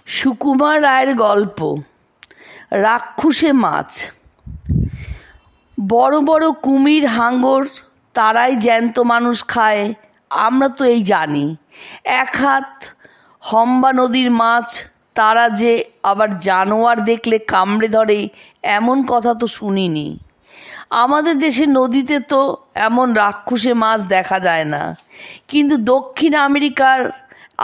সুকুমার রায়ের গল্প রাক্ষসে মাছ। বড় বড় কুমির, হাঙর তারাই জ্যান্ত মানুষ খায়, আমরা তো এই জানি। এক হাত হম্বা নদীর মাছ তারা যে আবার জানোয়ার দেখলে কামড়ে ধরে, এমন কথা তো শুনিনি। আমাদের দেশের নদীতে তো এমন রাক্ষসে মাছ দেখা যায় না, কিন্তু দক্ষিণ আমেরিকার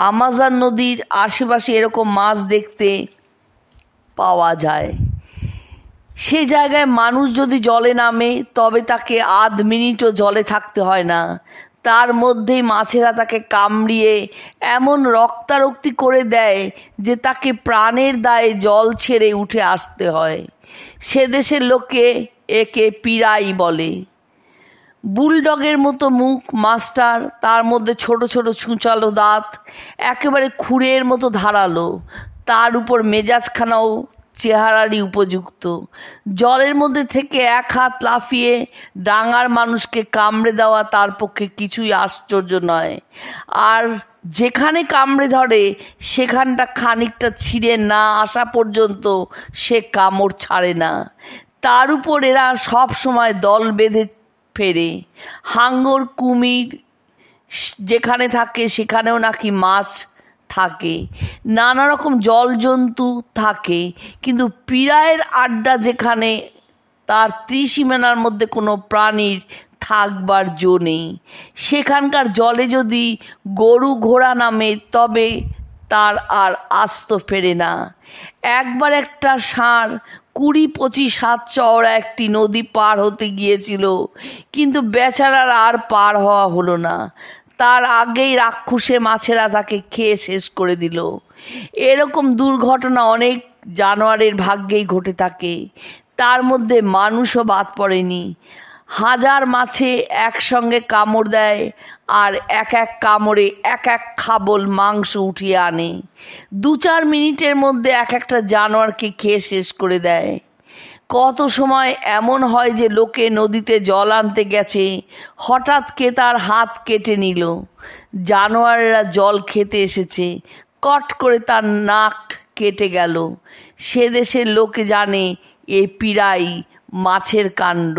আমাজন নদীর আশেপাশে এরকম মাছ দেখতে পাওয়া যায়। সে জায়গায় মানুষ যদি জলে নামে তবে তাকে আধ মিনিটও জলে থাকতে হয় না, তার মধ্যেই মাছেরা তাকে কামড়িয়ে এমন রক্তারক্তি করে দেয় যে তাকে প্রাণের দায়ে জল ছেড়ে উঠে আসতে হয়। সে দেশের লোকে একে পিরাই বলে। বুলডগের মতো মুখ মাছটার, তার মধ্যে ছোট ছোট ছুঁচালো দাঁত, একেবারে খুরের মতো ধারালো, তার উপর মেজাজখানাও চেহারারই উপযুক্ত। জলের মধ্যে থেকে এক হাত লাফিয়ে ডাঙার মানুষকে কামড়ে দেওয়া তার পক্ষে কিছুই আশ্চর্য নয়, আর যেখানে কামড়ে ধরে সেখানটা খানিকটা ছিঁড়ে না আসা পর্যন্ত সে কামড় ছাড়ে না। তার উপর এরা সব সময় দল বেঁধে ফেরে। হাঙর, কুমির যেখানে থাকে সেখানেও নাকি মাছ থাকে, নানা রকম জলজন্তু থাকে, কিন্তু পিরায়ের আড্ডা যেখানে, তার ত্রিসীমানার মধ্যে কোনো প্রাণীর থাকবার জো নেই। সেখানকার জলে যদি গরু ঘোড়া নামে তবে তার আর আস্ত ফেরে না। একবার একটা ষাঁড় 20-25 হাত চওড়া একটি নদী পার হতে গিয়েছিল, কিন্তু বেচারার আর পার হওয়া হলো না। তার আগেই রাক্ষসে মাছেরা তাকে খেয়ে শেষ করে দিল। এরকম দুর্ঘটনা অনেক জানোয়ারের ভাগ্যেই ঘটে থাকে, তার মধ্যে মানুষও বাদ পড়েনি। হাজার মাছে একসঙ্গে কামড় দেয়, আর এক এক কামড়ে এক এক খাবল মাংস উঠিয়ে আনে। 2-4 মিনিটের মধ্যে এক একটা জানোয়ারকে খেয়ে শেষ করে দেয়। কত সময় এমন হয় যে লোকে নদীতে জল আনতে গেছে, হঠাৎ কে তার হাত কেটে নিল। জানোয়ারেরা জল খেতে এসেছে, কট করে তার নাক কেটে গেল। সে দেশের লোকে জানে এ পিরাই মাছের কাণ্ড।